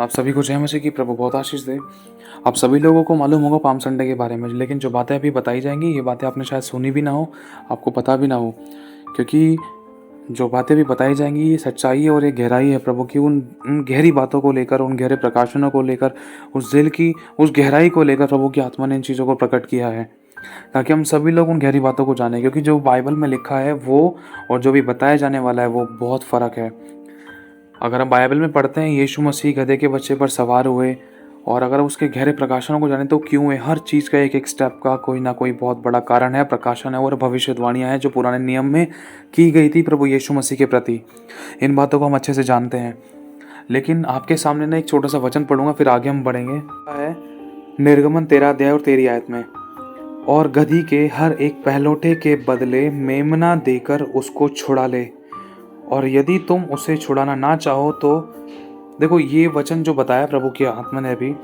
आप सभी को जय मसीह की। प्रभु बहुत आशीष दे। आप सभी लोगों को मालूम होगा पाम संडे के बारे में, लेकिन जो बातें अभी बताई जाएंगी ये बातें आपने शायद सुनी भी ना हो, आपको पता भी ना हो, क्योंकि जो बातें भी बताई जाएंगी ये सच्चाई है और ये गहराई है प्रभु की। उन गहरी बातों को लेकर, उन गहरे प्रकाशनों को लेकर, उस दिल की उस गहराई को लेकर प्रभु की आत्मा ने इन चीज़ों को प्रकट किया है, ताकि हम सभी लोग उन गहरी बातों को जानें। क्योंकि जो बाइबल में लिखा है वो और जो भी बताया जाने वाला है वो बहुत फ़र्क है। अगर हम बाइबल में पढ़ते हैं यीशु मसीह गधे के बच्चे पर सवार हुए, और अगर उसके गहरे प्रकाशनों को जाने तो क्यों है, हर चीज़ का एक एक स्टेप का कोई ना कोई बहुत बड़ा कारण है, प्रकाशन है और भविष्यवाणियाँ हैं जो पुराने नियम में की गई थी प्रभु यीशु मसीह के प्रति। इन बातों को हम अच्छे से जानते हैं। लेकिन आपके सामने ना एक छोटा सा वचन पढ़ूंगा, फिर आगे हम बढ़ेंगे। है निर्गमन 13 अध्याय और 13 आयत में, और गधी के हर एक पहलौठे के बदले मेमना देकर उसको छुड़ा ले, और यदि तुम उसे छुड़ाना ना चाहो तो। देखो ये वचन जो बताया प्रभु की आत्मा ने अभी,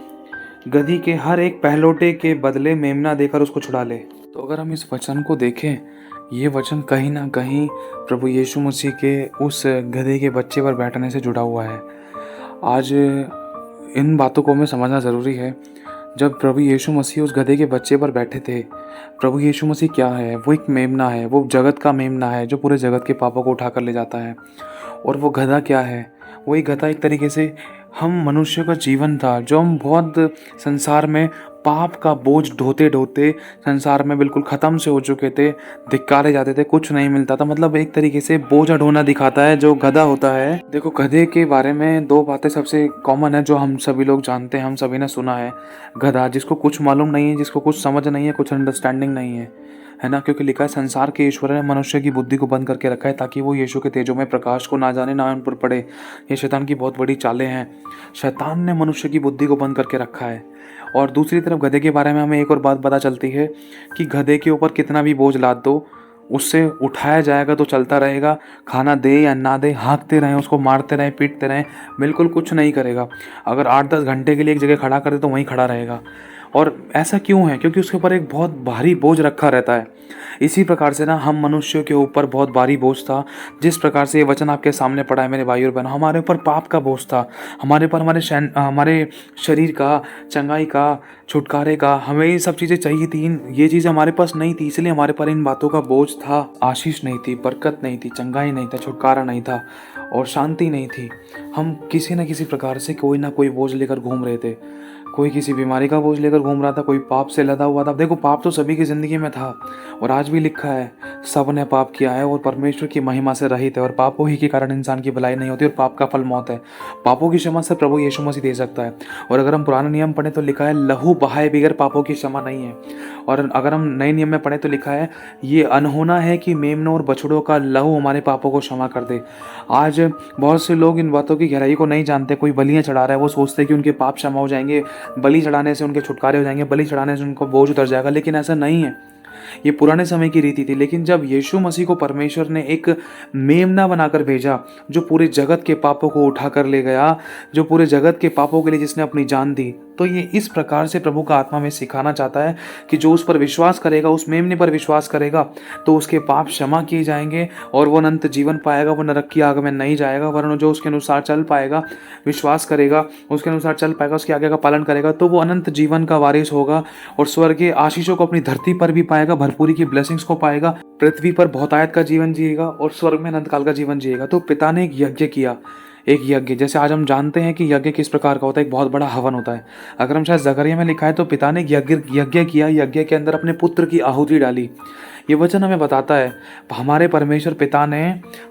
गधी के हर एक पहलौठे के बदले मेमना देकर उसको छुड़ा ले। तो अगर हम इस वचन को देखें, ये वचन कहीं ना कहीं प्रभु यीशु मसीह के उस गधे के बच्चे पर बैठने से जुड़ा हुआ है। आज इन बातों को हमें समझना ज़रूरी है। जब प्रभु यीशु मसीह उस गधे के बच्चे पर बैठे थे, प्रभु यीशु मसीह क्या है? वो एक मेमना है, वो जगत का मेमना है जो पूरे जगत के पापों को उठा कर ले जाता है। और वो गधा क्या है? वो एक गधा एक तरीके से हम मनुष्य का जीवन था, जो हम बहुत संसार में पाप का बोझ ढोते ढोते संसार में बिल्कुल ख़त्म से हो चुके थे, धिक्कारे जाते थे, कुछ नहीं मिलता था। मतलब एक तरीके से बोझ ढोना दिखाता है जो गधा होता है। देखो गधे के बारे में दो बातें सबसे कॉमन है जो हम सभी लोग जानते हैं, हम सभी ने सुना है। गधा जिसको कुछ मालूम नहीं है, जिसको कुछ समझ नहीं है, कुछ अंडरस्टैंडिंग नहीं है ना, क्योंकि लिखा है संसार के ईश्वर ने मनुष्य की बुद्धि को बंद करके रखा है ताकि वो यीशु के तेजों में प्रकाश को ना जाने, ना उन पर पड़े। ये शैतान की बहुत बड़ी चालें हैं। शैतान ने मनुष्य की बुद्धि को बंद करके रखा है। और दूसरी तरफ गधे के बारे में हमें एक और बात पता चलती है कि गधे के ऊपर कितना भी बोझ लाद दो, उससे उठाया जाएगा तो चलता रहेगा। खाना दे या ना दे, हाँकते रहें, उसको मारते रहें, पीटते रहें, बिल्कुल कुछ नहीं करेगा। अगर 8-10 घंटे के लिए एक जगह खड़ा कर दे तो वहीं खड़ा रहेगा। और ऐसा क्यों है? क्योंकि उसके ऊपर एक बहुत भारी बोझ रखा रहता है। इसी प्रकार से ना हम मनुष्यों के ऊपर बहुत भारी बोझ था। जिस प्रकार से ये वचन आपके सामने पड़ा है मेरे भाई और बहनों, हमारे ऊपर पाप का बोझ था, हमारे ऊपर हमारे शरीर का, चंगाई का, छुटकारे का, हमें ये सब चीज़ें चाहिए थी। ये चीज़ें हमारे पास नहीं थी, इसलिए हमारे पर इन बातों का बोझ था। आशीष नहीं थी, बरकत नहीं थी, चंगाई नहीं था, छुटकारा नहीं था और शांति नहीं थी। हम किसी न किसी प्रकार से कोई ना कोई बोझ लेकर घूम रहे थे। कोई किसी बीमारी का बोझ लेकर घूम रहा था, कोई पाप से लदा हुआ था। देखो पाप तो सभी की ज़िंदगी में था, और आज भी लिखा है सब ने पाप किया है और परमेश्वर की महिमा से रहित है, और पापों ही के कारण इंसान की भलाई नहीं होती और पाप का फल मौत है। पापों की क्षमा से प्रभु यीशु मसीह दे सकता है। और अगर हम पुराने नियम पढ़ें तो लिखा है लहू बहाए बगैर पापों की क्षमा नहीं है। और अगर हम नए नियम में पढ़ें तो लिखा है ये अनहोना है कि मेमनों और बछड़ों का लहू हमारे पापों को क्षमा कर दे। आज बहुत से लोग इन बातों की गहराई को नहीं जानते। कोई बलियाँ चढ़ा रहा है, वो सोचते हैं कि उनके पाप क्षमा हो जाएंगे, बलि चढ़ाने से उनके छुटकारे हो जाएंगे, बलि चढ़ाने से उनको बोझ उतर जाएगा। लेकिन ऐसा नहीं है। ये पुराने समय की रीति थी। लेकिन जब यीशु मसीह को परमेश्वर ने एक मेमना बनाकर भेजा, जो पूरे जगत के पापों को उठा कर ले गया, जो पूरे जगत के पापों के लिए जिसने अपनी जान दी, तो ये इस प्रकार से प्रभु का आत्मा में सिखाना चाहता है कि जो उस पर विश्वास करेगा, उस मेमने पर विश्वास करेगा, तो उसके पाप क्षमा किए जाएंगे और वो अनंत जीवन पाएगा। वो नरक की आग में नहीं जाएगा, वरन जो उसके अनुसार चल पाएगा, विश्वास करेगा, उसके अनुसार चल पाएगा, उसके आगे का पालन करेगा, तो वो अनंत जीवन का वारिस होगा और स्वर्गीय आशीषों को अपनी धरती पर भी पाएगा, भरपूरी की ब्लेसिंग्स को पाएगा, पृथ्वी पर बहुतायत का जीवन जिएगा और स्वर्ग में अनंत काल का जीवन जिएगा। तो पिता ने एक यज्ञ किया, एक यज्ञ। जैसे आज हम जानते हैं कि यज्ञ किस प्रकार का होता है, एक बहुत बड़ा हवन होता है। अगर हम शायद जकरिया में लिखा है तो पिता ने यज्ञ किया, यज्ञ के अंदर अपने पुत्र की आहुति डाली। ये वचन हमें बताता है हमारे परमेश्वर पिता ने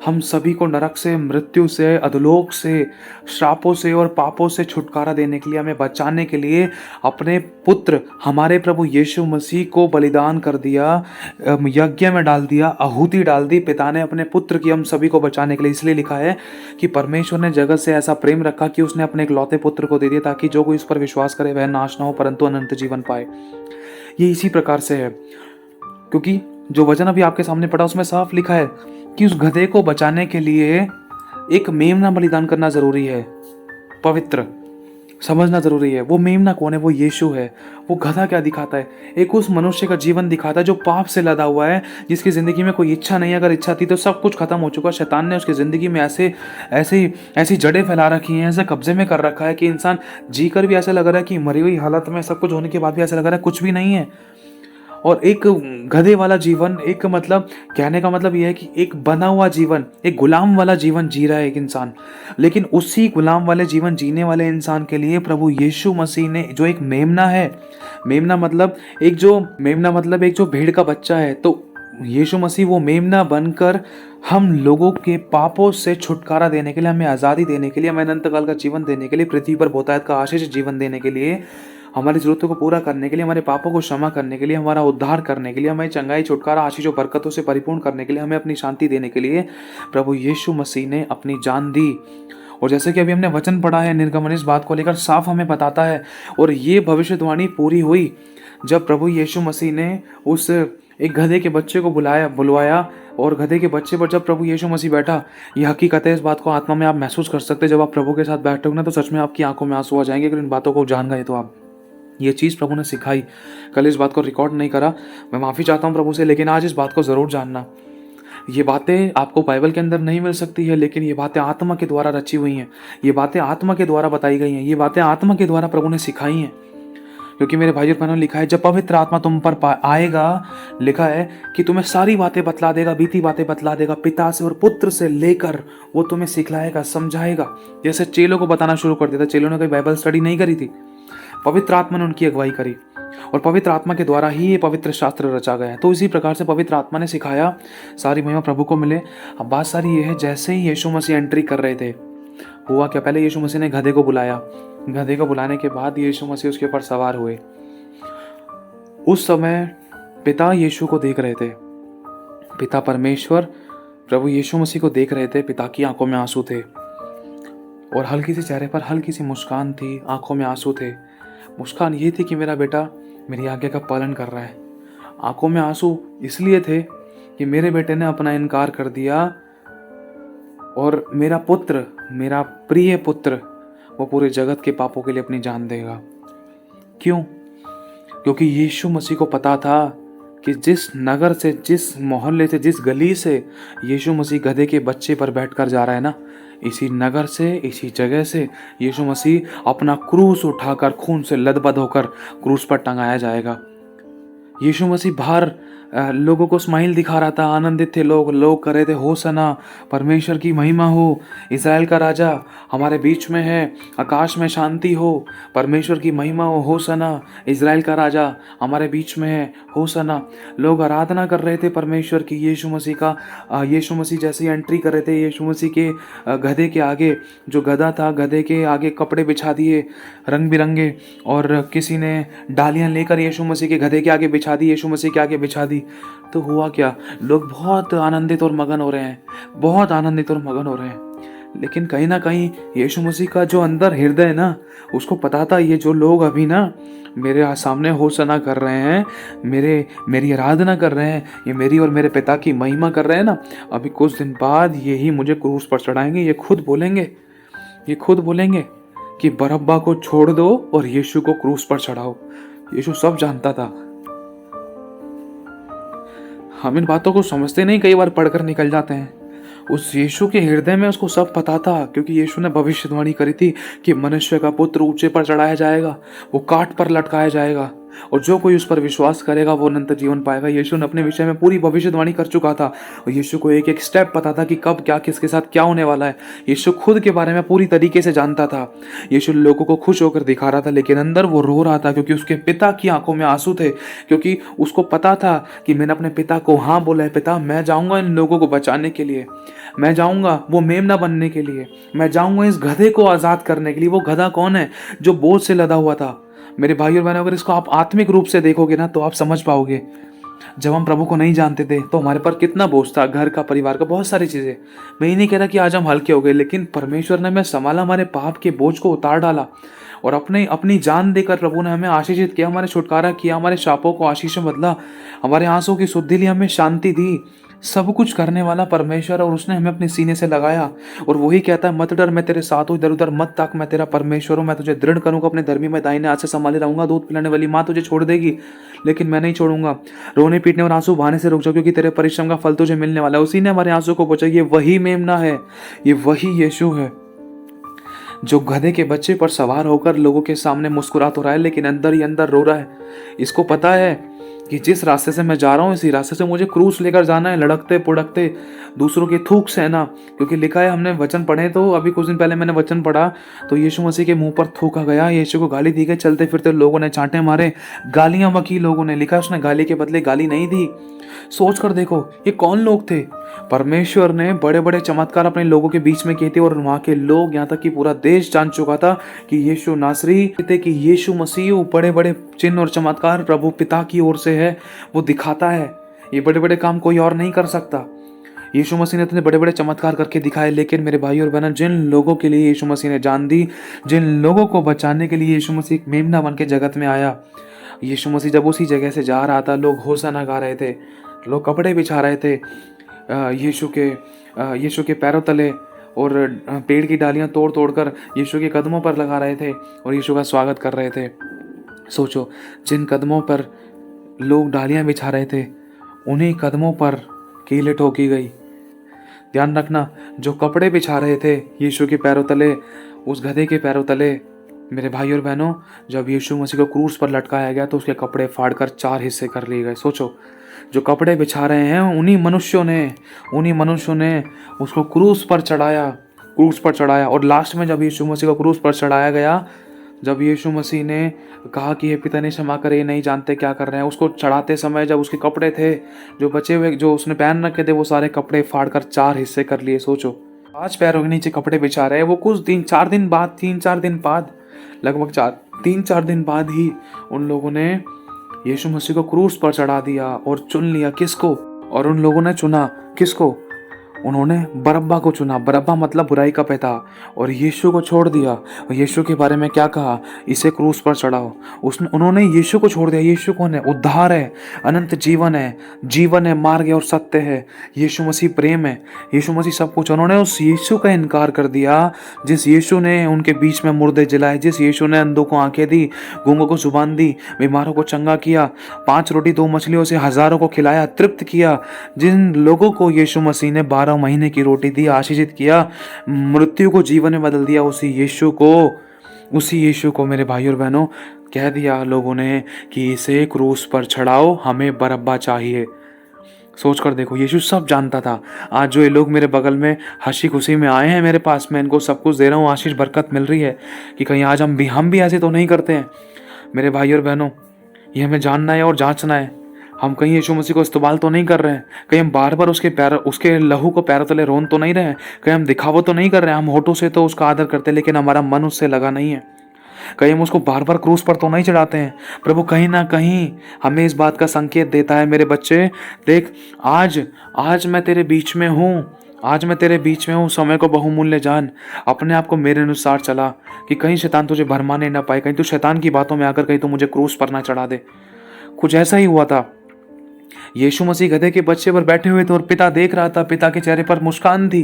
हम सभी को नरक से, मृत्यु से, अधोलोक से, श्रापों से और पापों से छुटकारा देने के लिए, हमें बचाने के लिए अपने पुत्र हमारे प्रभु यीशु मसीह को बलिदान कर दिया, यज्ञ में डाल दिया, आहुति डाल दी पिता ने अपने पुत्र की, हम सभी को बचाने के लिए। इसलिए लिखा है कि परमेश्वर ने जगत से ऐसा प्रेम रखा कि उसने अपने इकलौते पुत्र को दे दिया, ताकि जो कोई इस पर विश्वास करे वह नाश न हो परंतु अनंत जीवन पाए। ये इसी प्रकार से है, क्योंकि जो वचन अभी आपके सामने पढ़ा उसमें साफ लिखा है कि उस गधे को बचाने के लिए एक मेमना बलिदान करना जरूरी है, पवित्र। समझना ज़रूरी है। वो मेमना कौन है? वो यीशु है। वो गधा क्या दिखाता है? एक उस मनुष्य का जीवन दिखाता है जो पाप से लदा हुआ है, जिसकी ज़िंदगी में कोई इच्छा नहीं है। अगर इच्छा थी तो सब कुछ खत्म हो चुका। शैतान ने उसकी ज़िंदगी में ऐसी जड़ें फैला रखी हैं, ऐसे कब्जे में कर रखा है कि इंसान जीकर भी ऐसा लग रहा है कि मरी हुई हालत में, सब कुछ होने के बाद भी ऐसा लग रहा है कुछ भी नहीं है। और एक गधे वाला जीवन, एक मतलब कहने का मतलब यह है कि एक बना हुआ जीवन, एक गुलाम वाला जीवन जी रहा है एक इंसान। लेकिन उसी गुलाम वाले जीवन जीने वाले इंसान के लिए प्रभु यीशु मसीह ने, जो एक मेमना है, मेमना मतलब एक जो भेड़ का बच्चा है, तो यीशु मसीह वो मेमना बनकर हम लोगों के पापों से छुटकारा देने के लिए, हमें आज़ादी देने के लिए, हमें अनंत काल का जीवन देने के लिए, पृथ्वी पर बहुतायत का आशीष जीवन देने के लिए, हमारी ज़रूरतों को पूरा करने के लिए, हमारे पापों को क्षमा करने के लिए, हमारा उद्धार करने के लिए, हमें चंगाई, छुटकारा, आशीष और बरकतों से परिपूर्ण करने के लिए, हमें अपनी शांति देने के लिए प्रभु यीशु मसीह ने अपनी जान दी। और जैसे कि अभी हमने वचन पढ़ा है, निर्गमन इस बात को लेकर साफ हमें बताता है। और ये भविष्यवाणी पूरी हुई जब प्रभु यीशु मसीह ने उस एक गधे के बच्चे को बुलवाया, और गधे के बच्चे पर जब प्रभु यीशु मसीह बैठा। ये हकीकत है, इस बात को आत्मा में आप महसूस कर सकते हैं। जब आप प्रभु के साथ बैठोगे ना, तो सच में आपकी आंखों में आंसू आ जाएंगे अगर इन बातों को जान गए तो आप। ये चीज़ प्रभु ने सिखाई। कल इस बात को रिकॉर्ड नहीं करा, मैं माफ़ी चाहता हूँ प्रभु से, लेकिन आज इस बात को ज़रूर जानना। ये बातें आपको बाइबल के अंदर नहीं मिल सकती है, लेकिन ये बातें आत्मा के द्वारा रची हुई हैं। ये बातें आत्मा के द्वारा बताई गई हैं। ये बातें आत्मा के द्वारा प्रभु ने सिखाई हैं। क्योंकि मेरे भाई और बहनों, लिखा है जब पवित्र आत्मा तुम पर आएगा, लिखा है कि तुम्हें सारी बातें बतला देगा, बीती बातें बतला देगा, पिता से और पुत्र से लेकर वो तुम्हें सिखलाएगा, समझाएगा। जैसे चेलों को बताना शुरू कर देता। चेलों ने कोई बाइबल स्टडी नहीं करी थी, पवित्र आत्मा ने उनकी अगुवाई करी, और पवित्र आत्मा के द्वारा ही ये पवित्र शास्त्र रचा गया है। तो इसी प्रकार से पवित्र आत्मा ने सिखाया। सारी महिमा प्रभु को मिले। अब बात सारी ये है, जैसे ही यीशु मसीह एंट्री कर रहे थे, हुआ क्या? पहले यीशु मसीह ने गधे को बुलाया। गधे को बुलाने के बाद यीशु मसीह उसके ऊपर सवार हुए। उस समय पिता यीशु को देख रहे थे। पिता परमेश्वर प्रभु यीशु मसीह को देख रहे थे। पिता की आंखों में आंसू थे, और हल्की सी चेहरे पर हल्की सी मुस्कान थी, आंखों में आंसू थे। मुस्कान ये थी कि मेरा बेटा मेरी आज्ञा का पालन कर रहा है। आंखों में आंसू इसलिए थे कि मेरे बेटे ने अपना इनकार कर दिया, और मेरा पुत्र, मेरा प्रिय पुत्र, वो पूरे जगत के पापों के लिए अपनी जान देगा। क्यों? क्योंकि यीशु मसीह को पता था कि जिस नगर से, जिस मोहल्ले से, जिस गली से यीशु मसीह गधे के बच्चे पर बैठकर जा रहा है ना, इसी नगर से, इसी जगह से यीशु मसीह अपना क्रूस उठाकर खून से लदबद होकर क्रूस पर टंगाया जाएगा। यीशु मसीह बाहर लोगों को स्माइल दिखा रहा था, आनंदित थे लोग कर रहे थे होसना, परमेश्वर की महिमा हो, इज़राइल का राजा हमारे बीच में है, आकाश में शांति हो, परमेश्वर की महिमा हो, होसना, इज़राइल का राजा हमारे बीच में है, होसना। लोग आराधना कर रहे थे परमेश्वर की, यीशु मसीह का। यीशु मसीह जैसे ही एंट्री कर रहे थे, यीशु मसीह के गधे के आगे, जो गधा था, गधे के आगे कपड़े बिछा दिए रंग बिरंगे, और किसी ने डालियाँ लेकर यीशु मसीह के गधे के आगे बिछा दी, यीशु मसीह के आगे बिछा दी। तो हुआ क्या? लोग बहुत आनंदित और मगन हो रहे हैं, बहुत आनंदित और मगन हो रहे हैं। लेकिन कहीं ना कहीं यीशु मसीह का जो अंदर हृदय है ना, उसको पता था ये जो लोग अभी ना मेरे सामने होसना कर रहे हैं, मेरी आराधना कर रहे हैं, ये मेरी और मेरे पिता की महिमा कर रहे हैं ना, अभी कुछ दिन बाद यही मुझे क्रूस पर चढ़ाएंगे। ये खुद बोलेंगे कि बरअब्बा को छोड़ दो और यीशु को क्रूस पर चढ़ाओ। यीशु सब जानता था। हम इन बातों को समझते नहीं, कई बार पढ़कर निकल जाते हैं। उस यीशु के हृदय में उसको सब पता था, क्योंकि यीशु ने भविष्यवाणी करी थी कि मनुष्य का पुत्र ऊंचे पर चढ़ाया जाएगा, वो काट पर लटकाया जाएगा, और जो कोई उस पर विश्वास करेगा वो अनंत जीवन पाएगा। यीशु ने अपने विषय में पूरी भविष्यवाणी कर चुका था, और यीशु को एक एक स्टेप पता था कि कब क्या, किसके साथ क्या होने वाला है। यीशु खुद के बारे में पूरी तरीके से जानता था। यीशु लोगों को खुश होकर दिखा रहा था, लेकिन अंदर वो रो रहा था, क्योंकि उसके पिता की आंखों में आंसू थे, क्योंकि उसको पता था कि मैंने अपने पिता को हाँ बोला है, पिता मैं जाऊंगा इन लोगों को बचाने के लिए, मैं जाऊंगा वो मेमना बनने के लिए, मैं जाऊंगा इस गधे को आज़ाद करने के लिए। वो गधा कौन है? जो बोझ से लदा हुआ था। मेरे भाई और बहनों, अगर इसको आप आत्मिक रूप से देखोगे ना, तो आप समझ पाओगे। जब हम प्रभु को नहीं जानते थे तो हमारे पर कितना बोझ था, घर का, परिवार का, बहुत सारी चीज़ें। मैं ये नहीं कह रहा कि आज हम हल्के हो गए, लेकिन परमेश्वर ने हमें संभाला, हमारे पाप के बोझ को उतार डाला, और अपनी जान देकर प्रभु ने हमें आशीषित किया, हमारे छुटकारा किया, हमारे शापों को आशीष में बदला, हमारे आंसू की शुद्धि ली, हमें शांति दी। सब कुछ करने वाला परमेश्वर, और उसने हमें अपने सीने से लगाया। और वही कहता है, मत डर, मैं तेरे साथ हूँ, इधर उधर मत ताक, मैं तेरा परमेश्वर हूँ, मैं तुझे दृढ़ करूंगा अपने धर्मी में दाहिने हाथ से संभाले रहूंगा। दूध पिलाने वाली माँ तुझे छोड़ देगी, लेकिन मैं नहीं छोड़ूंगा। रोने पीटने और आंसू बहाने से रुक जाओ, क्योंकि तेरे परिश्रम का फल तुझे मिलने वाला है। उसी ने हमारे आंसू को पोंछा। ये वही मेमना है, ये वही यीशु है जो गधे के बच्चे पर सवार होकर लोगों के सामने मुस्कुरा तो रहा है, लेकिन अंदर ही अंदर रो रहा है। इसको पता है कि जिस रास्ते से मैं जा रहा हूँ, इसी रास्ते से मुझे क्रूस लेकर जाना है, लड़कते पुड़कते दूसरों की थूक सहना। क्योंकि लिखा है, हमने वचन पढ़े, तो अभी कुछ दिन पहले मैंने वचन पढ़ा, तो यीशु मसीह के मुंह पर थूका गया, यीशु को गाली दी गई, चलते फिरते लोगों ने चांटे मारे, गालियां बकी लोगों ने। लिखा है, उसने गाली के बदले गाली नहीं दी। सोच कर देखो, ये कौन लोग थे। परमेश्वर ने बड़े बड़े चमत्कार अपने लोगों के बीच में किए थे, और वहां के लोग, यहाँ तक कि पूरा देश जान चुका था कि यीशु नासरी थे, कि यीशु मसीह बड़े बड़े चिन्ह और चमत्कार प्रभु पिता की ओर से है, वो दिखाता है। ये बड़े बड़े काम कोई और नहीं कर सकता। यीशु मसीह ने इतने बड़े बड़े चमत्कार करके दिखाए, लेकिन मेरे भाई और बहनों, जिन लोगों के लिए यीशु मसीह ने जान दी, जिन लोगों को बचाने के लिए यीशु मसीह एक मेमना बन के जगत में आया, यीशु मसीह जब उसी जगह से जा रहा था, लोग होशाना गा रहे थे, लोग कपड़े बिछा रहे थे यीशु के पैरों तले, और पेड़ की डालियां तोड़ तोड़ कर यीशु के कदमों पर लगा रहे थे और यीशु का स्वागत कर रहे थे। सोचो, जिन कदमों पर लोग डालियां बिछा रहे थे, उन्हीं कदमों पर कीलें ठोकी गई। ध्यान रखना, जो कपड़े बिछा रहे थे यीशु के पैरों तले, उस गधे के पैरों तले, मेरे भाई और बहनों, जब यीशु मसीह को क्रूस पर लटकाया गया तो उसके कपड़े फाड़कर 4 हिस्से कर लिए गए। सोचो, जो कपड़े बिछा रहे हैं उन्हीं मनुष्यों ने उसको क्रूस पर चढ़ाया। और लास्ट में जब यीशु मसीह को क्रूस पर चढ़ाया गया, जब यीशु मसीह ने कहा कि हे पिता ने क्षमा करे, ये नहीं जानते क्या कर रहे हैं, उसको चढ़ाते समय जब उसके कपड़े थे जो बचे हुए, जो उसने पहन रखे थे, वो सारे कपड़े फाड़कर 4 हिस्से कर लिए। सोचो, 5 पैरों के नीचे कपड़े बिछा रहे हैं। वो कुछ 3-4 दिन बाद लगभग 3-4 दिन बाद ही उन लोगों ने यीशु मसीह को क्रूस पर चढ़ा दिया और चुन लिया किसको? और उन लोगों ने चुना किसको? उन्होंने बरअब्बा को चुना। बरअब्बा मतलब बुराई का पिता। और यीशु को छोड़ दिया। और यीशु के बारे में क्या कहा? इसे क्रूस पर चढ़ाओ। उन्होंने यीशु को छोड़ दिया। यीशु कौन है? उद्धार है, अनंत जीवन है, मार्ग है और सत्य है। यीशु मसीह प्रेम है, यीशु मसीह सब कुछ। उन्होंने उस यीशु का इनकार कर दिया जिस यीशु ने उनके बीच में मुर्दे जलाए, जिस यीशु ने अंधों को आंखें दी, गूंगों को जुबान दी, बीमारों को चंगा किया, 5 रोटी 2 मछलियों से हजारों को खिलाया, तृप्त किया। जिन लोगों को यीशु मसीह ने 12 महीने की रोटी दी, आशीषित किया, मृत्यु को जीवन में बदल दिया, उसी यीशु को मेरे भाई और बहनों कह दिया लोगों ने कि इसे क्रूस पर चढ़ाओ, हमें बरअब्बा चाहिए। सोच कर देखो, यीशु सब जानता था। आज जो ये लोग मेरे बगल में हंसी खुशी में आए हैं मेरे पास, मैं इनको सब कुछ दे रहा हूँ, आशीष बरकत मिल रही है, कि कहीं आज हम भी ऐसे तो नहीं करते हैं। मेरे भाई और बहनों, ये हमें जानना है और जांचना है। हम कहीं यीशु मसीह को इस्तेमाल तो नहीं कर रहे हैं, कहीं हम बार बार उसके लहू को पैरों तले रोन तो नहीं रहे हैं, कहीं हम दिखावा तो नहीं कर रहे हैं। हम होठों से तो उसका आदर करते हैं, लेकिन हमारा मन उससे लगा नहीं है। कहीं हम उसको बार बार क्रूस पर तो नहीं चढ़ाते हैं। प्रभु कहीं ना कहीं हमें इस बात का संकेत देता है, मेरे बच्चे देख, आज मैं तेरे बीच में हूँ, समय को बहुमूल्य जान, अपने आप को मेरे अनुसार चला, कि कहीं शैतान तुझे भरमाने ना पाए, कहीं तू शैतान की बातों में आकर कहीं तो मुझे क्रूस पर ना चढ़ा दे। कुछ ऐसा ही हुआ था। यीशु मसीह गधे के बच्चे पर बैठे हुए थे और पिता देख रहा था। पिता के चेहरे पर मुस्कान थी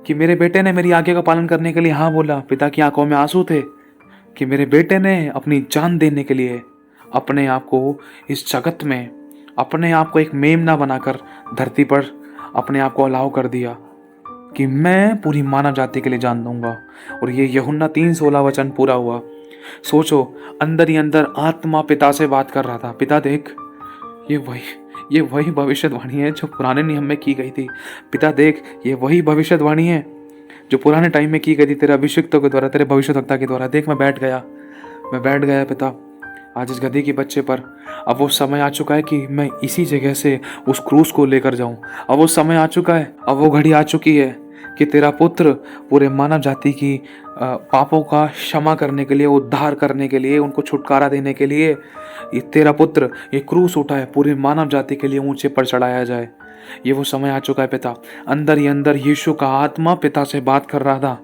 कि मेरे बेटे ने मेरी आज्ञा का पालन करने के लिए हाँ बोला। पिता की आंखों में आंसू थे कि मेरे बेटे ने अपनी जान देने के लिए अपने आप को इस जगत में, अपने आप को एक मेमना बनाकर धरती पर अपने आप को अलाव कर दिया कि मैं पूरी मानव जाति के लिए जान दूंगा। और ये यूहन्ना 3:16 वचन पूरा हुआ। सोचो, अंदर ही अंदर आत्मा पिता से बात कर रहा था, पिता देख, ये वही भविष्यवाणी है जो पुराने नियम में की गई थी। पिता देख, ये वही भविष्यवाणी है जो पुराने टाइम में की गई थी तेरे अभिषिक्तों के द्वारा, तेरे भविष्यवक्ता के द्वारा। देख, मैं बैठ गया पिता आज इस गधे के बच्चे पर। अब वो समय आ चुका है कि मैं इसी जगह से उस क्रूस को लेकर जाऊं। अब वो समय आ चुका है, अब वो घड़ी आ चुकी है कि तेरा पुत्र पूरे मानव जाति की पापों का क्षमा करने के लिए, उद्धार करने के लिए, उनको छुटकारा देने के लिए ये तेरा पुत्र ये क्रूस उठा है, पूरे मानव जाति के लिए ऊंचे पर चढ़ाया जाए। ये वो समय आ चुका है पिता। अंदर ही अंदर यीशु का आत्मा पिता से बात कर रहा था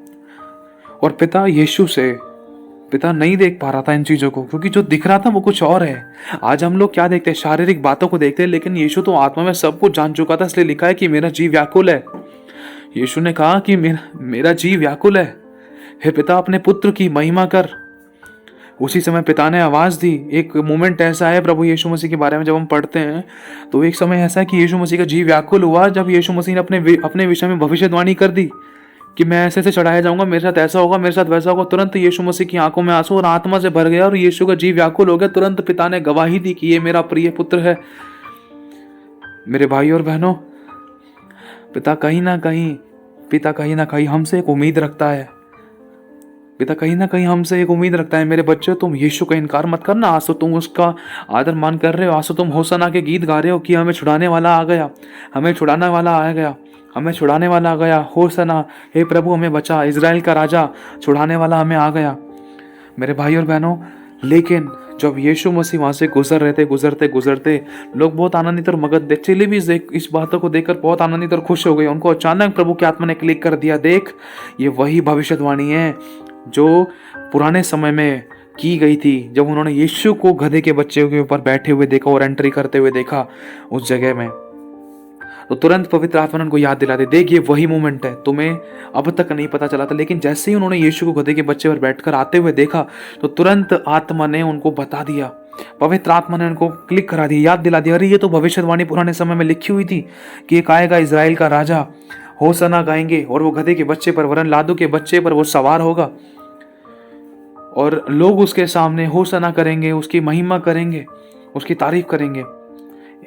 और पिता यीशु से पिता नहीं देख पा रहा था इन चीजों को, क्योंकि जो दिख रहा था वो कुछ और है। आज हम लोग क्या देखते हैं, शारीरिक बातों को देखते हैं, लेकिन यीशु तो आत्मा में सब कुछ जान चुका था, इसलिए लिखा है कि मेरा जीव व्याकुल है। यीशु ने कहा कि मेरा जीव व्याकुल है, हे पिता अपने पुत्र की महिमा कर। उसी समय पिता ने आवाज दी। एक मोमेंट ऐसा है प्रभु यीशु मसीह के बारे में जब हम पढ़ते हैं, तो एक समय ऐसा है कि यीशु मसीह का जीव व्याकुल हुआ जब यीशु मसीह ने अपने विषय में भविष्यवाणी कर दी कि मैं ऐसे चढ़ाया जाऊंगा, मेरे साथ ऐसा होगा, मेरे साथ वैसा होगा। तुरंत यीशु मसीह की आंखों में आंसू और आत्मा से भर गया और यीशु का जीव व्याकुल हो गया। तुरंत पिता ने गवाही दी कि ये मेरा प्रिय पुत्र है। मेरे भाई और बहनों, पिता कहीं ना कहीं हमसे एक उम्मीद रखता है। पिता कहीं ना कहीं हमसे एक उम्मीद रखता है, मेरे बच्चे तुम यीशु का इनकार मत करना। आज तो तुम उसका आदर मान कर रहे हो, आज तो तुम होसना के गीत गा रहे हो कि हमें छुड़ाने वाला आ गया, हमें छुड़ाने वाला आ गया, हमें छुड़ाने वाला आ गया। होसना, हे प्रभु हमें बचा, इजराइल का राजा छुड़ाने वाला हमें आ गया। मेरे भाई और बहनों, लेकिन जब यीशु मसीह वहां से गुजर रहे थे, गुजरते लोग बहुत आनंदित और मगन थे। चेले भी इस बातों को देखकर बहुत आनंदित और खुश हो गए। उनको अचानक प्रभु की आत्मा ने क्लिक कर दिया, देख ये वही भविष्यवाणी है जो पुराने समय में की गई थी, जब उन्होंने यीशु को गधे के बच्चे के ऊपर बैठे हुए देखा और एंट्री करते हुए देखा उस जगह में। तो तुरंत पवित्र आत्मा ने उनको याद दिला दी, देख ये वही मोमेंट है, तुम्हें अब तक नहीं पता चला था, लेकिन जैसे ही उन्होंने यीशु को गधे के बच्चे पर बैठकर आते हुए देखा तो तुरंत आत्मा ने उनको बता दिया, पवित्र आत्मा ने उनको क्लिक करा दिया, याद दिला दिया, अरे ये तो भविष्यवाणी पुराने समय में लिखी हुई थी कि एक आएगा इजराइल का राजा, होसना गाएंगे और वो गधे के बच्चे पर, वरन लादू के बच्चे पर वो सवार होगा और लोग उसके सामने होसना करेंगे, उसकी महिमा करेंगे, उसकी तारीफ करेंगे।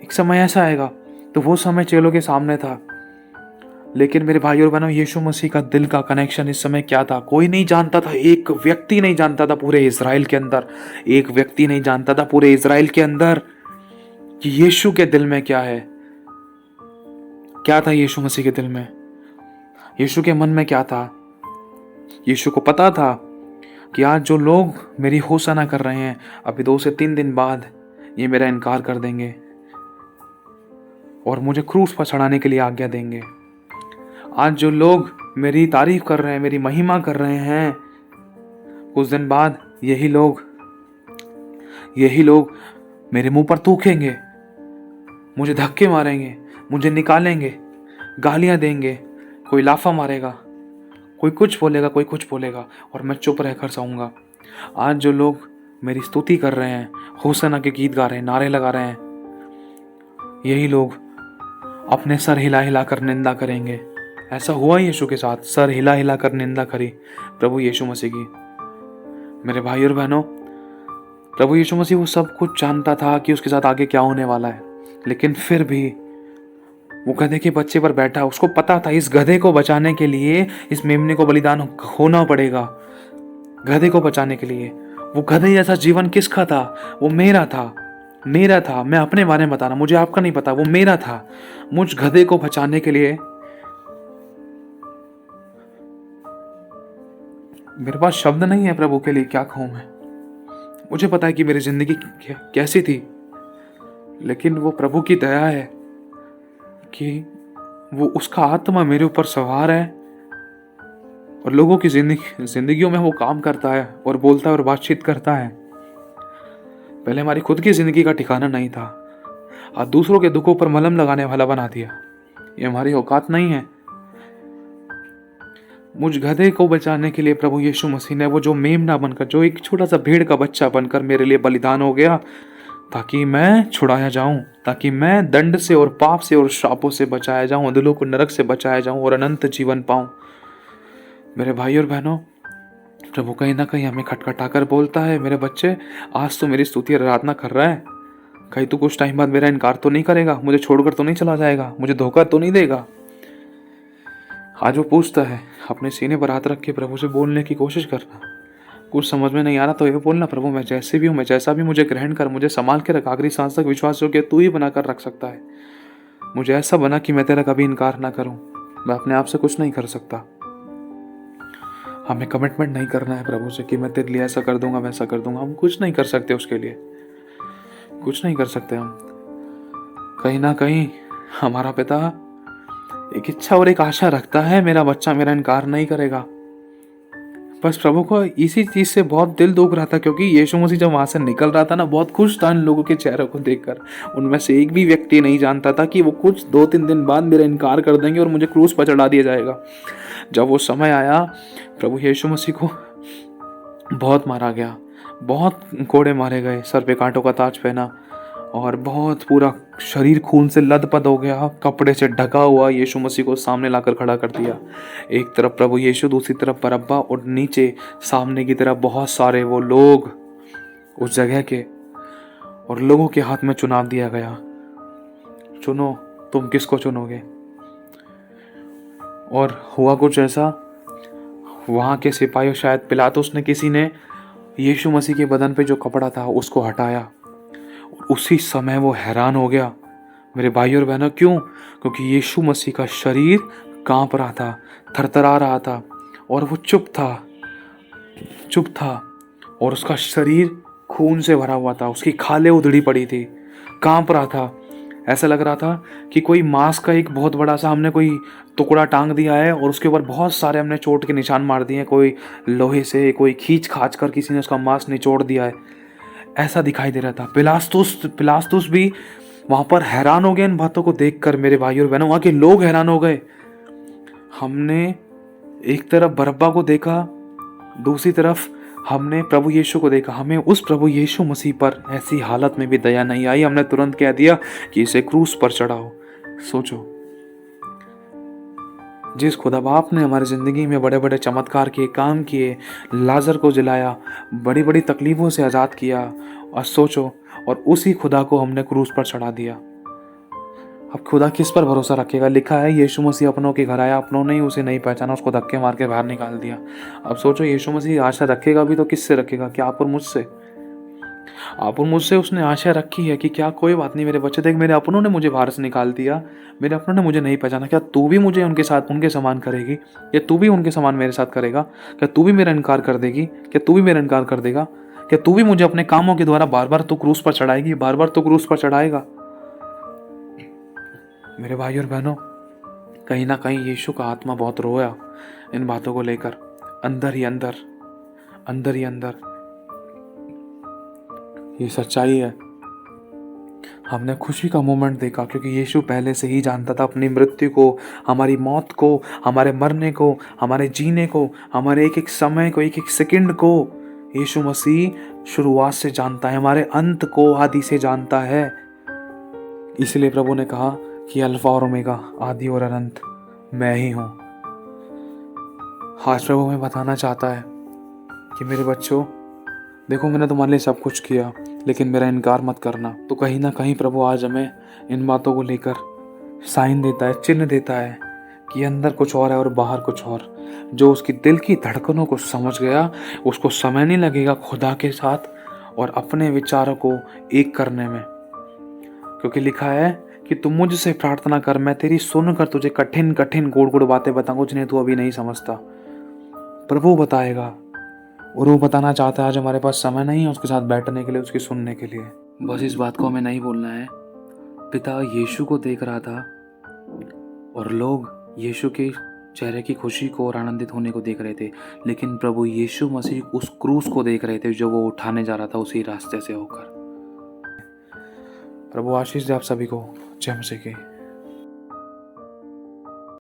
एक समय ऐसा आएगा। तो वो समय चेलों के सामने था, लेकिन मेरे भाई और बहनों, यीशु मसीह का दिल का कनेक्शन इस समय क्या था, कोई नहीं जानता था। एक व्यक्ति नहीं जानता था पूरे इजराइल के अंदर, एक व्यक्ति नहीं जानता था पूरे इजराइल के अंदर कि यीशु के दिल में क्या है। क्या था यीशु मसीह के दिल में, यीशु के मन में क्या था। यीशु को पता था कि आज जो लोग मेरी होसना कर रहे हैं, अभी 2 से 3 दिन बाद ये मेरा इनकार कर देंगे और मुझे क्रूस पर चढ़ाने के लिए आज्ञा देंगे। आज जो लोग मेरी तारीफ कर रहे हैं, मेरी महिमा कर रहे हैं, कुछ दिन बाद यही लोग मेरे मुंह पर थूकेंगे, मुझे धक्के मारेंगे, मुझे निकालेंगे, गालियां देंगे, कोई लाफा मारेगा, कोई कुछ बोलेगा, कोई कुछ बोलेगा और मैं चुप रहकर जाऊंगा। आज जो लोग मेरी स्तुति कर रहे हैं, होसना के गीत गा रहे हैं, नारे लगा रहे हैं, यही लोग अपने सर हिला हिला कर निंदा करेंगे। ऐसा हुआ यीशु के साथ, सर हिला हिला कर निंदा करी प्रभु यीशु मसीह की। मेरे भाई और बहनों, प्रभु यीशु मसीह वो सब कुछ जानता था कि उसके साथ आगे क्या होने वाला है, लेकिन फिर भी वो गधे के बच्चे पर बैठा। उसको पता था इस गधे को बचाने के लिए इस मेमने को बलिदान होना पड़ेगा। गधे को बचाने के लिए, वो गधे जैसा जीवन किसका था, वो मेरा था। मैं अपने बारे में बता रहा, मुझे आपका नहीं पता, वो मेरा था। मुझ गधे को बचाने के लिए मेरे पास शब्द नहीं है प्रभु के लिए, क्या कहूं मैं। मुझे पता है कि मेरी जिंदगी कैसी थी, लेकिन वो प्रभु की दया है कि वो उसका आत्मा मेरे ऊपर सवार है और लोगों की जिंदगियों में वो काम करता है और बोलता है और बातचीत करता है। पहले हमारी खुद की जिंदगी का ठिकाना नहीं था, आज दूसरों के दुखों पर मलहम लगाने वाला बना दिया। ये हमारी औकात नहीं है। मुझ गधे को बचाने के लिए प्रभु यीशु मसीह ने वो जो मेमना बनकर, जो एक छोटा सा भेड़ का बच्चा बनकर मेरे लिए बलिदान हो गया, ताकि मैं छुड़ाया जाऊं, ताकि मैं दंड से और पाप से और श्रापों से बचाया जाऊं, दिलों को नरक से बचाया जाऊं और अनंत जीवन पाऊं। मेरे भाई और बहनों, प्रभु कहीं ना कहीं हमें खटखटाकर बोलता है, मेरे बच्चे आज तो मेरी स्तुति आराधना कर रहा है, कहीं तो कुछ टाइम बाद मेरा इनकार तो नहीं करेगा, मुझे छोड़कर तो नहीं चला जाएगा, मुझे धोखा तो नहीं देगा। आज वो पूछता है, अपने सीने पर हाथ रख के प्रभु से बोलने की कोशिश करना। कुछ समझ में नहीं आ रहा तो ये बोलना, प्रभु मैं जैसे भी हूँ, मैं जैसा भी, मुझे ग्रहण कर, मुझे संभाल के रख, आखिरी सांस तक विश्वास योग्य तू ही बनाकर रख सकता है। मुझे ऐसा बना कि मैं तेरा कभी इनकार ना करूं। मैं अपने आप से कुछ नहीं कर सकता। हमें कमिटमेंट नहीं करना है प्रभु से कि मैं तेरे लिए ऐसा कर दूंगा, वैसा कर दूंगा। हम कुछ नहीं कर सकते, उसके लिए कुछ नहीं कर सकते। हम कहीं ना कहीं हमारा पिता एक इच्छा और एक आशा रखता है, मेरा बच्चा मेरा इनकार नहीं करेगा। बस प्रभु को इसी चीज़ से बहुत दिल दुख रहा था, क्योंकि यीशु मसीह जब वहाँ से निकल रहा था ना, बहुत खुश था इन लोगों के चेहरों को देखकर। उनमें से एक भी व्यक्ति नहीं जानता था कि वो कुछ 2-3 दिन बाद मेरा इनकार कर देंगे और मुझे क्रूस पर चढ़ा दिया जाएगा। जब वो समय आया, प्रभु यीशु मसीह को बहुत मारा गया, बहुत कोड़े मारे गए, सर पे कांटों का ताज पहना और बहुत पूरा शरीर खून से लथपथ हो गया, कपड़े से ढका हुआ यीशु मसीह को सामने लाकर खड़ा कर दिया। एक तरफ प्रभु यीशु, दूसरी तरफ बरअब्बा और नीचे सामने की तरफ बहुत सारे वो लोग उस जगह के, और लोगों के हाथ में चुनाव दिया गया, चुनो तुम किसको चुनोगे। और हुआ कुछ ऐसा, वहाँ के सिपाहियों, शायद पिलातुस ने, किसी ने यीशु मसीह के बदन पे जो कपड़ा था उसको हटाया। उसी समय वो हैरान हो गया मेरे भाई और बहनों। क्यों? क्योंकि यीशु मसीह का शरीर कांप रहा था, थरथरा रहा था, और वो चुप था, और उसका शरीर खून से भरा हुआ था, उसकी खालें उधड़ी पड़ी थी, कांप रहा था। ऐसा लग रहा था कि कोई मांस का एक बहुत बड़ा सा हमने कोई टुकड़ा टांग दिया है और उसके ऊपर बहुत सारे हमने चोट के निशान मार दिए हैं, कोई लोहे से, कोई खींच खाच कर किसी ने उसका मांस निचोड़ दिया है, ऐसा दिखाई दे रहा था। पिलातुस भी वहां पर हैरान हो गया इन बातों को देखकर। मेरे भाई और बहनों, वहां के लोग हैरान हो गए। हमने एक तरफ बरअब्बा को देखा, दूसरी तरफ हमने प्रभु यीशु को देखा। हमें उस प्रभु यीशु मसीह पर ऐसी हालत में भी दया नहीं आई। हमने तुरंत कह दिया कि इसे क्रूस पर चढ़ाओ। सोचो, जिस खुदा बाप ने हमारी ज़िंदगी में बड़े बड़े चमत्कार किए, काम किए, लाजर को जिलाया, बड़ी बड़ी तकलीफ़ों से आज़ाद किया, और सोचो, और उसी खुदा को हमने क्रूस पर चढ़ा दिया। अब खुदा किस पर भरोसा रखेगा? लिखा है यीशु मसीह अपनों के घर आया, अपनों ने ही उसे नहीं पहचाना, उसको धक्के मार के बाहर निकाल दिया। अब सोचो, यीशु मसीह आशा रखेगा भी तो किससे रखेगा? क्या आप और मुझसे? आप और मुझसे उसने आशा रखी है कि क्या कोई बात नहीं मेरे बच्चे, देख मेरे अपनों ने मुझे बाहर से निकाल दिया, मेरे अपनों ने मुझे नहीं पहचाना, क्या तू भी मुझे उनके साथ उनके समान करेगी? या तू भी उनके समान मेरे साथ करेगा? क्या तू भी मेरा इनकार कर देगी? क्या तू भी मेरा इनकार कर देगा? क्या तू भी मुझे अपने कामों के द्वारा बार बार तो क्रूस पर चढ़ाएगी, बार बार तो क्रूस पर चढ़ाएगा? मेरे भाई और बहनों, कहीं ना कहीं यीशु का आत्मा बहुत रोया इन बातों को लेकर, अंदर ही अंदर। ये सच्चाई है। हमने खुशी का मोमेंट देखा, क्योंकि यीशु पहले से ही जानता था अपनी मृत्यु को, हमारी मौत को, हमारे मरने को, हमारे जीने को, हमारे एक एक समय को, एक एक सेकंड को। यीशु मसीह शुरुआत से जानता है, हमारे अंत को आदि से जानता है। इसलिए प्रभु ने कहा कि अल्फा और ओमेगा, आदि और अनंत मैं ही हूँ। आज प्रभु हमें बताना चाहता है कि मेरे बच्चों, देखो मैंने तुम्हारे लिए सब कुछ किया, लेकिन मेरा इनकार मत करना। तो कहीं ना कहीं प्रभु आज हमें इन बातों को लेकर साइन देता है, चिन्ह देता है कि अंदर कुछ और है और बाहर कुछ और। जो उसकी दिल की धड़कनों को समझ गया, उसको समय नहीं लगेगा खुदा के साथ और अपने विचारों को एक करने में। क्योंकि लिखा है कि तुम मुझसे प्रार्थना कर, मैं तेरी सुनकर तुझे कठिन कठिन गोड़ गोड़ बातें बताऊंगा जिन्हें तू अभी नहीं समझता। प्रभु बताएगा, और वो बताना चाहता है। आज हमारे पास समय नहीं है उसके साथ बैठने के लिए, उसकी सुनने के लिए। बस इस बात को हमें नहीं बोलना है। पिता यीशु को देख रहा था और लोग यीशु के चेहरे की खुशी को और आनंदित होने को देख रहे थे, लेकिन प्रभु यीशु मसीह उस क्रूस को देख रहे थे जो वो उठाने जा रहा था उसी रास्ते से होकर। प्रभु आशीष दे आप सभी को। जय मसीह की।